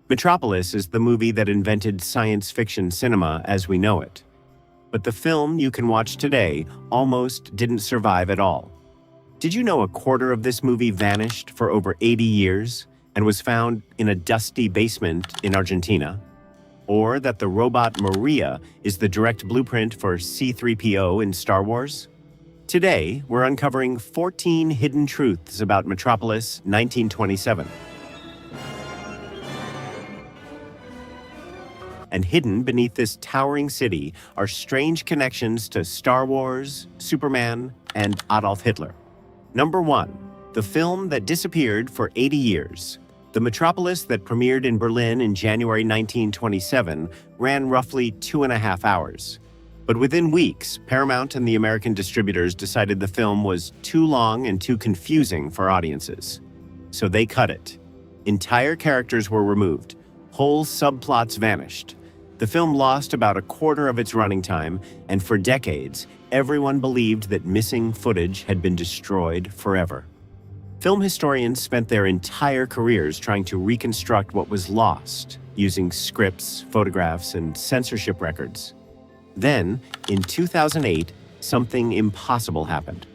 Metropolis is the movie that invented science fiction cinema as we know it. But the film you can watch today almost didn't survive at all. Did you know a quarter of this movie vanished for over 80 years and was found in a dusty basement in Argentina? Or that the robot Maria is the direct blueprint for C-3PO in Star Wars? Today, we're uncovering 14 hidden truths about Metropolis 1927. And hidden beneath this towering city are strange connections to Star Wars, Superman, and Adolf Hitler. Number 1. The film that disappeared for 80 years. The Metropolis that premiered in Berlin in January 1927 ran roughly 2.5 hours. But within weeks, Paramount and the American distributors decided the film was too long and too confusing for audiences. So they cut it. Entire characters were removed. Whole subplots vanished. The film lost about a quarter of its running time, and for decades, everyone believed that missing footage had been destroyed forever. Film historians spent their entire careers trying to reconstruct what was lost, using scripts, photographs, and censorship records. Then, in 2008, something impossible happened.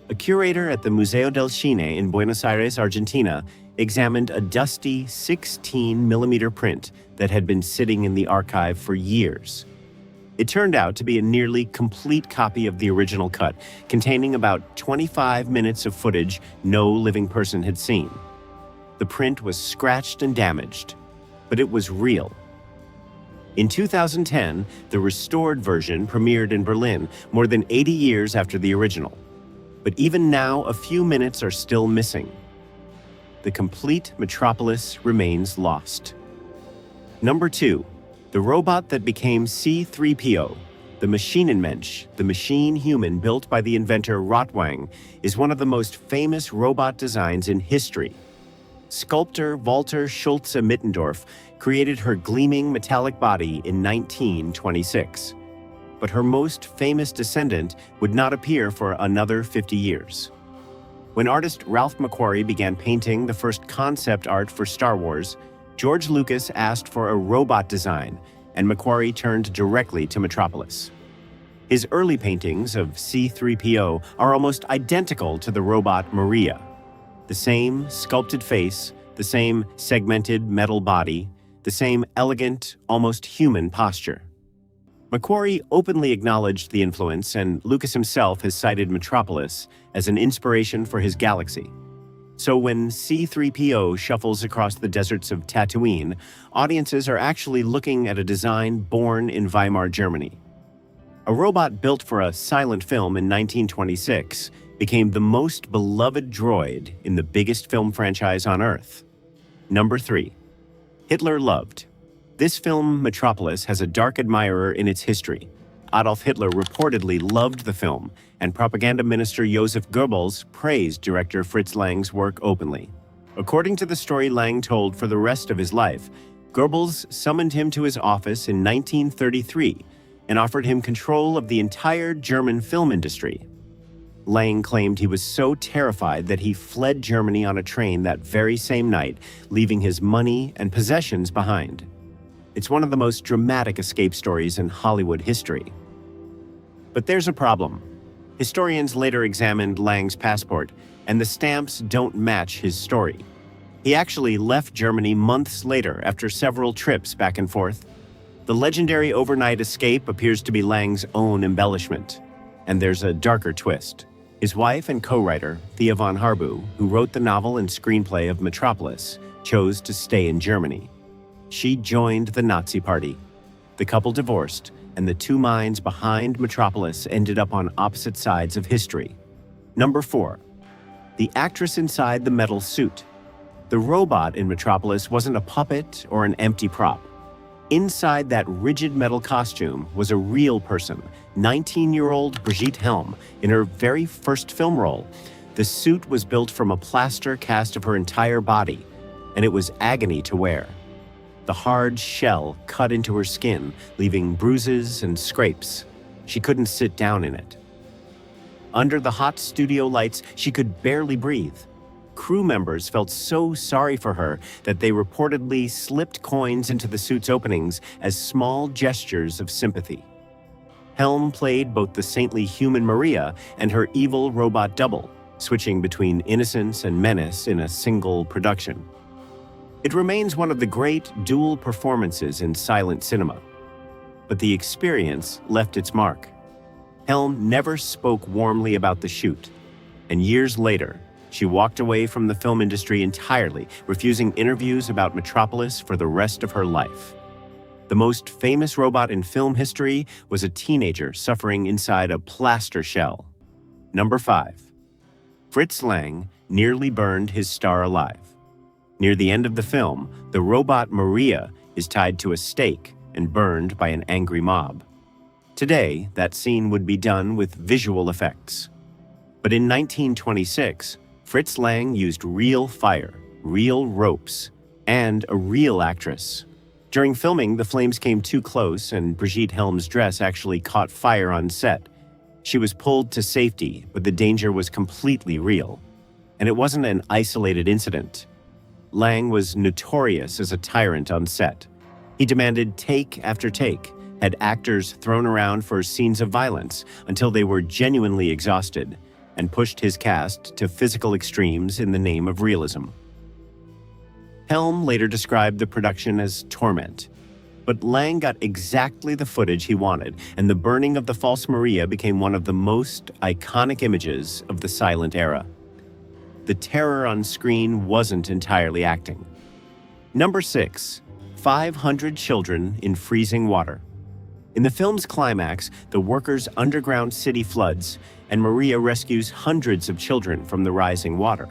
A curator at the Museo del Cine in Buenos Aires, Argentina, examined a dusty 16mm print that had been sitting in the archive for years. It turned out to be a nearly complete copy of the original cut, containing about 25 minutes of footage no living person had seen. The print was scratched and damaged, but it was real. In 2010, the restored version premiered in Berlin more than 80 years after the original. But even now, a few minutes are still missing. The complete Metropolis remains lost. Number 2. The robot that became C-3PO, the Maschinenmensch, the machine human built by the inventor Rotwang, is one of the most famous robot designs in history. Sculptor Walter Schulze Mittendorf created her gleaming metallic body in 1926. But her most famous descendant would not appear for another 50 years. When artist Ralph McQuarrie began painting the first concept art for Star Wars, George Lucas asked for a robot design, and McQuarrie turned directly to Metropolis. His early paintings of C-3PO are almost identical to the robot Maria. The same sculpted face, the same segmented metal body, the same elegant, almost human posture. McQuarrie openly acknowledged the influence, and Lucas himself has cited Metropolis as an inspiration for his galaxy. So when C-3PO shuffles across the deserts of Tatooine, audiences are actually looking at a design born in Weimar, Germany. A robot built for a silent film in 1926 became the most beloved droid in the biggest film franchise on Earth. Number 3. Hitler loved. This film, Metropolis, has a dark admirer in its history. Adolf Hitler reportedly loved the film, and propaganda minister Joseph Goebbels praised director Fritz Lang's work openly. According to the story Lang told for the rest of his life, Goebbels summoned him to his office in 1933 and offered him control of the entire German film industry. Lang claimed he was so terrified that he fled Germany on a train that very same night, leaving his money and possessions behind. It's one of the most dramatic escape stories in Hollywood history. But there's a problem. Historians later examined Lang's passport, and the stamps don't match his story. He actually left Germany months later after several trips back and forth. The legendary overnight escape appears to be Lang's own embellishment. And there's a darker twist. His wife and co-writer, Thea von Harbu, who wrote the novel and screenplay of Metropolis, chose to stay in Germany. She joined the Nazi Party. The couple divorced, and the two minds behind Metropolis ended up on opposite sides of history. Number 4. The actress inside the metal suit. The robot in Metropolis wasn't a puppet or an empty prop. Inside that rigid metal costume was a real person, 19-year-old Brigitte Helm, in her very first film role. The suit was built from a plaster cast of her entire body, and it was agony to wear. The hard shell cut into her skin, leaving bruises and scrapes. She couldn't sit down in it. Under the hot studio lights, she could barely breathe. Crew members felt so sorry for her that they reportedly slipped coins into the suit's openings as small gestures of sympathy. Helm played both the saintly human Maria and her evil robot double, switching between innocence and menace in a single production. It remains one of the great dual performances in silent cinema. But the experience left its mark. Helm never spoke warmly about the shoot, and years later, she walked away from the film industry entirely, refusing interviews about Metropolis for the rest of her life. The most famous robot in film history was a teenager suffering inside a plaster shell. Number 5. Fritz Lang nearly burned his star alive. Near the end of the film, the robot Maria is tied to a stake and burned by an angry mob. Today, that scene would be done with visual effects. But in 1926, Fritz Lang used real fire, real ropes, and a real actress. During filming, the flames came too close and Brigitte Helm's dress actually caught fire on set. She was pulled to safety, but the danger was completely real. And it wasn't an isolated incident. Lang was notorious as a tyrant on set. He demanded take after take, had actors thrown around for scenes of violence until they were genuinely exhausted, and pushed his cast to physical extremes in the name of realism. Helm later described the production as torment, but Lang got exactly the footage he wanted, and the burning of the false Maria became one of the most iconic images of the silent era. The terror on screen wasn't entirely acting. Number 6. 500 children in freezing water. In the film's climax, the workers' underground city floods, and Maria rescues hundreds of children from the rising water.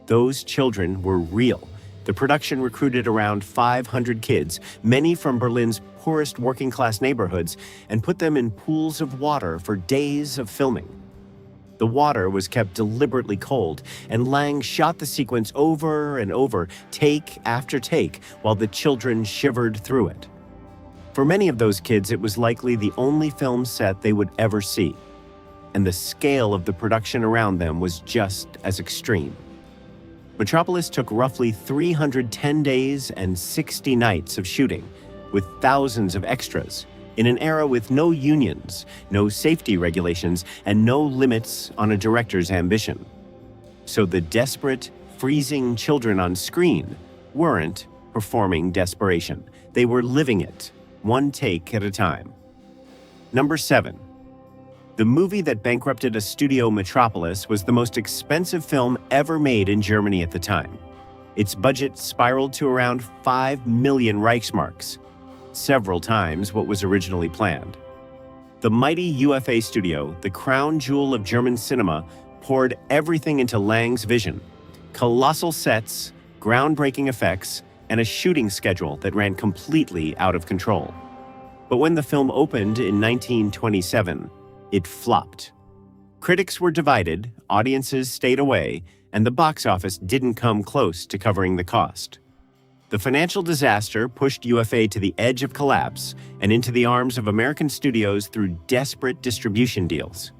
Those children were real. The production recruited around 500 kids, many from Berlin's poorest working-class neighborhoods, and put them in pools of water for days of filming. The water was kept deliberately cold, and Lang shot the sequence over and over, take after take, while the children shivered through it. For many of those kids, it was likely the only film set they would ever see, and the scale of the production around them was just as extreme. Metropolis took roughly 310 days and 60 nights of shooting, with thousands of extras, in an era with no unions, no safety regulations, and no limits on a director's ambition. So the desperate, freezing children on screen weren't performing desperation. They were living it, one take at a time. Number 7. The movie that bankrupted a studio, Metropolis, was the most expensive film ever made in Germany at the time. Its budget spiraled to around 5 million Reichsmarks, several times what was originally planned. The mighty UFA studio, the crown jewel of German cinema, poured everything into Lang's vision: colossal sets, groundbreaking effects, and a shooting schedule that ran completely out of control. But when the film opened in 1927, it flopped. Critics were divided, audiences stayed away, and the box office didn't come close to covering the cost. The financial disaster pushed UFA to the edge of collapse and into the arms of American studios through desperate distribution deals.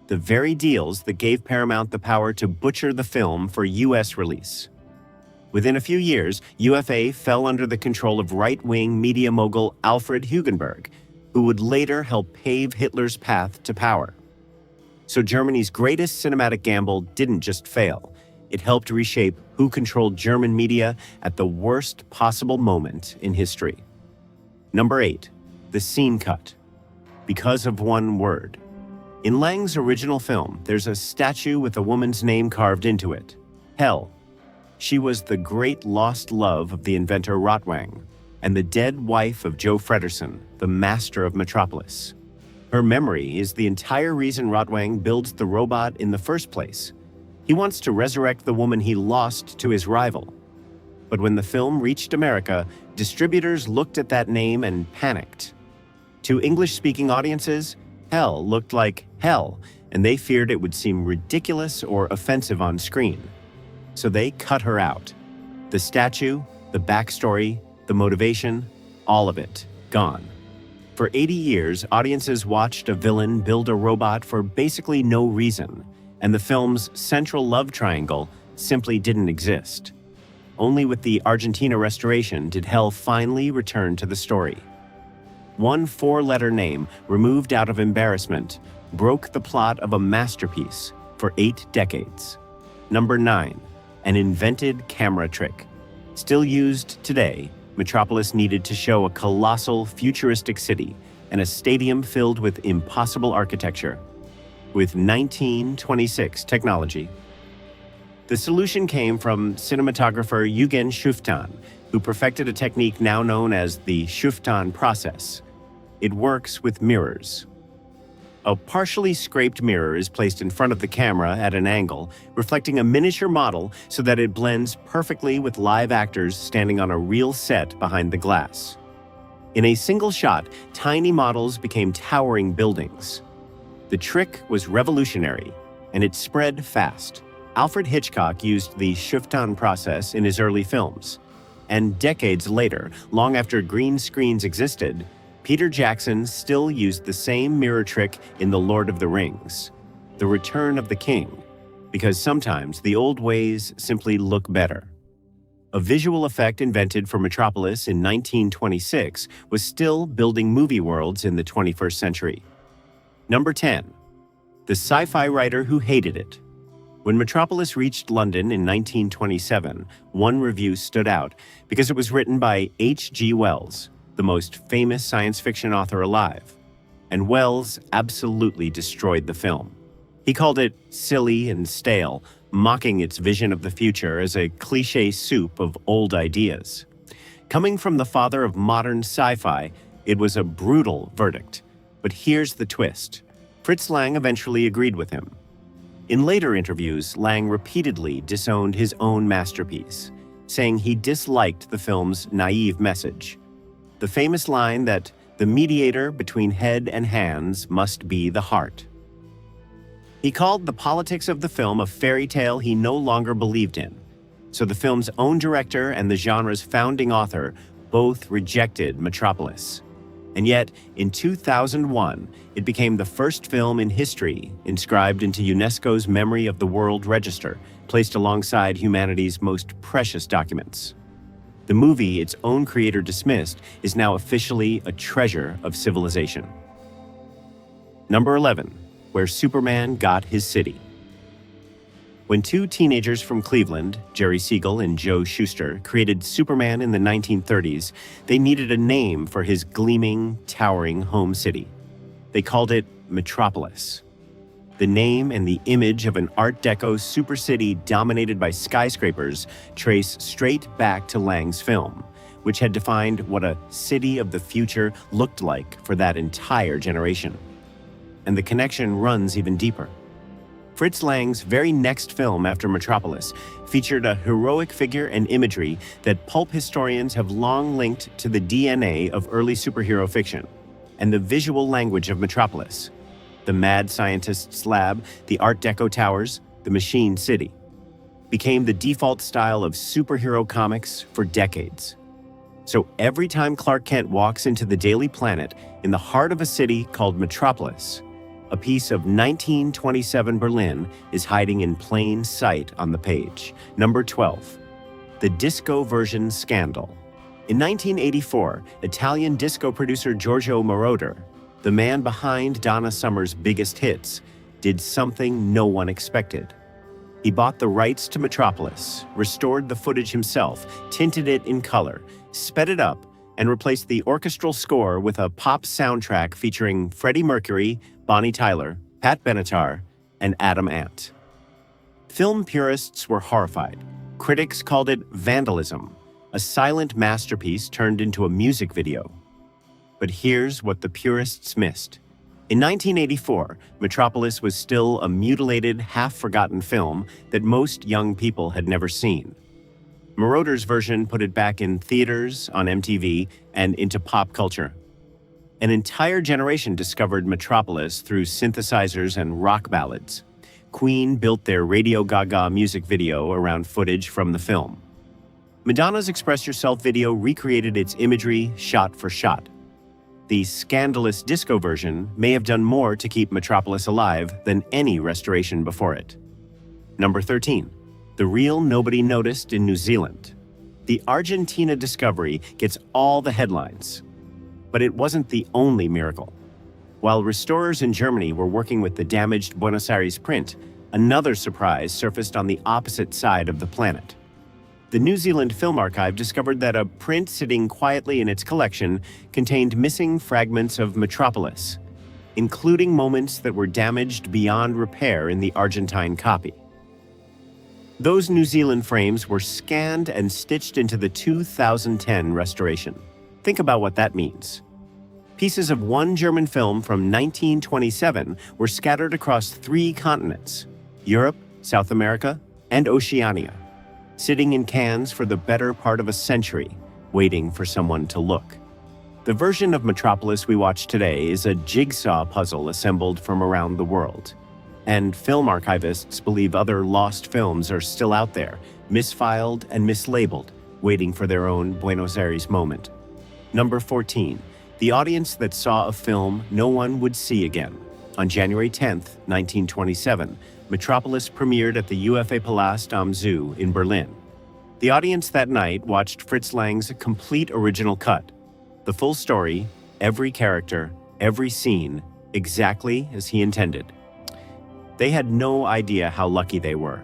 The very deals that gave Paramount the power to butcher the film for US release. Within a few years, UFA fell under the control of right-wing media mogul Alfred Hugenberg, who would later help pave Hitler's path to power. So Germany's greatest cinematic gamble didn't just fail. It helped reshape who controlled German media at the worst possible moment in history. Number 8. The scene cut. Because of one word. In Lang's original film, there's a statue with a woman's name carved into it: Hell. She was the great lost love of the inventor Rotwang, and the dead wife of Joe Fredersen, the master of Metropolis. Her memory is the entire reason Rotwang builds the robot in the first place. He wants to resurrect the woman he lost to his rival. But when the film reached America, distributors looked at that name and panicked. To English-speaking audiences, Hell looked like hell, and they feared it would seem ridiculous or offensive on screen. So they cut her out. The statue, the backstory, the motivation, all of it, gone. For 80 years, audiences watched a villain build a robot for basically no reason, and the film's central love triangle simply didn't exist. Only with the Argentina restoration did hell finally return to the story. One four-letter name, removed out of embarrassment, broke the plot of a masterpiece for 8 decades. Number 9, an invented camera trick. Still used today, Metropolis needed to show a colossal, futuristic city and a stadium filled with impossible architecture. With 1926 technology. The solution came from cinematographer Eugen Schuftan, who perfected a technique now known as the Schuftan process. It works with mirrors. A partially scraped mirror is placed in front of the camera at an angle, reflecting a miniature model so that it blends perfectly with live actors standing on a real set behind the glass. In a single shot, tiny models became towering buildings. The trick was revolutionary, and it spread fast. Alfred Hitchcock used the Schuftan process in his early films. And decades later, long after green screens existed, Peter Jackson still used the same mirror trick in The Lord of the Rings, The Return of the King, because sometimes the old ways simply look better. A visual effect invented for Metropolis in 1926 was still building movie worlds in the 21st century. Number 10. The sci-fi writer who hated it. When Metropolis reached London in 1927, one review stood out because it was written by H.G. Wells, the most famous science fiction author alive, and Wells absolutely destroyed the film. He called it silly and stale, mocking its vision of the future as a cliché soup of old ideas. Coming from the father of modern sci-fi, it was a brutal verdict. But here's the twist. Fritz Lang eventually agreed with him. In later interviews, Lang repeatedly disowned his own masterpiece, saying he disliked the film's naive message. The famous line that the mediator between head and hands must be the heart. He called the politics of the film a fairy tale he no longer believed in, so the film's own director and the genre's founding author both rejected Metropolis. And yet, in 2001, it became the first film in history inscribed into UNESCO's Memory of the World Register, placed alongside humanity's most precious documents. The movie its own creator dismissed is now officially a treasure of civilization. Number 11, where Superman got his city. When two teenagers from Cleveland, Jerry Siegel and Joe Shuster, created Superman in the 1930s, they needed a name for his gleaming, towering home city. They called it Metropolis. The name and the image of an Art Deco supercity dominated by skyscrapers trace straight back to Lang's film, which had defined what a city of the future looked like for that entire generation. And the connection runs even deeper. Fritz Lang's very next film after Metropolis featured a heroic figure and imagery that pulp historians have long linked to the DNA of early superhero fiction and the visual language of Metropolis. The mad scientist's lab, the Art Deco towers, the Machine City, became the default style of superhero comics for decades. So every time Clark Kent walks into the Daily Planet in the heart of a city called Metropolis, a piece of 1927 Berlin is hiding in plain sight on the page. Number 12, the disco version scandal. In 1984, Italian disco producer Giorgio Moroder, the man behind Donna Summer's biggest hits, did something no one expected. He bought the rights to Metropolis, restored the footage himself, tinted it in color, sped it up, and replaced the orchestral score with a pop soundtrack featuring Freddie Mercury, Bonnie Tyler, Pat Benatar, and Adam Ant. Film purists were horrified. Critics called it vandalism, a silent masterpiece turned into a music video. But here's what the purists missed. In 1984, Metropolis was still a mutilated, half-forgotten film that most young people had never seen. Moroder's version put it back in theaters, on MTV, and into pop culture. An entire generation discovered Metropolis through synthesizers and rock ballads. Queen built their Radio Gaga music video around footage from the film. Madonna's Express Yourself video recreated its imagery shot for shot. The scandalous disco version may have done more to keep Metropolis alive than any restoration before it. Number 13. the real nobody noticed in New Zealand. The Argentina discovery gets all the headlines. But it wasn't the only miracle. While restorers in Germany were working with the damaged Buenos Aires print, another surprise surfaced on the opposite side of the planet. The New Zealand Film Archive discovered that a print sitting quietly in its collection contained missing fragments of Metropolis, including moments that were damaged beyond repair in the Argentine copy. Those New Zealand frames were scanned and stitched into the 2010 restoration. Think about what that means. Pieces of one German film from 1927 were scattered across 3 continents: Europe, South America, and Oceania, sitting in cans for the better part of a century, waiting for someone to look. The version of Metropolis we watch today is a jigsaw puzzle assembled from around the world. And film archivists believe other lost films are still out there, misfiled and mislabeled, waiting for their own Buenos Aires moment. Number 14. The audience that saw a film no one would see again. On January 10, 1927, Metropolis premiered at the UFA Palast am Zoo in Berlin. The audience that night watched Fritz Lang's complete original cut. The full story, every character, every scene, exactly as he intended. They had no idea how lucky they were.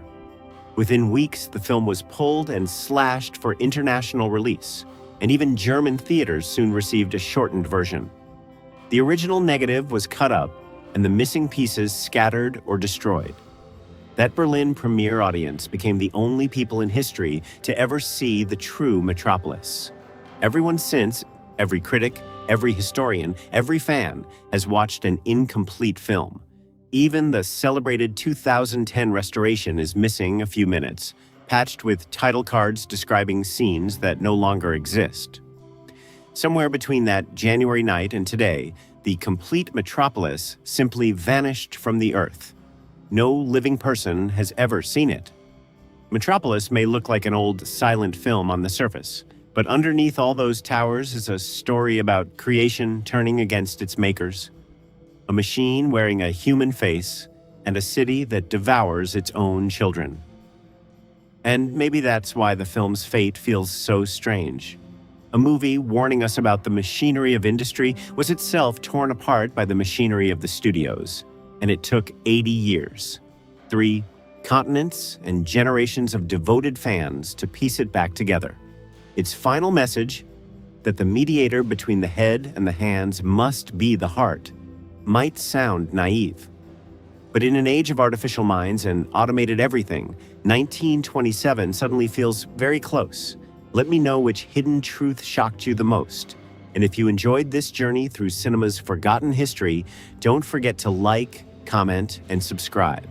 Within weeks, the film was pulled and slashed for international release, and even German theaters soon received a shortened version. The original negative was cut up, and the missing pieces scattered or destroyed. That Berlin premiere audience became the only people in history to ever see the true Metropolis. Everyone since, every critic, every historian, every fan, has watched an incomplete film. Even the celebrated 2010 restoration is missing a few minutes, patched with title cards describing scenes that no longer exist. Somewhere between that January night and today, the complete Metropolis simply vanished from the earth. No living person has ever seen it. Metropolis may look like an old silent film on the surface, but underneath all those towers is a story about creation turning against its makers. A machine wearing a human face, and a city that devours its own children. And maybe that's why the film's fate feels so strange. A movie warning us about the machinery of industry was itself torn apart by the machinery of the studios, and it took 80 years, 3 continents, and generations of devoted fans to piece it back together. Its final message, that the mediator between the head and the hands must be the heart, might sound naive. But in an age of artificial minds and automated everything, 1927 suddenly feels very close. Let me know which hidden truth shocked you the most. And if you enjoyed this journey through cinema's forgotten history, don't forget to like, comment, and subscribe.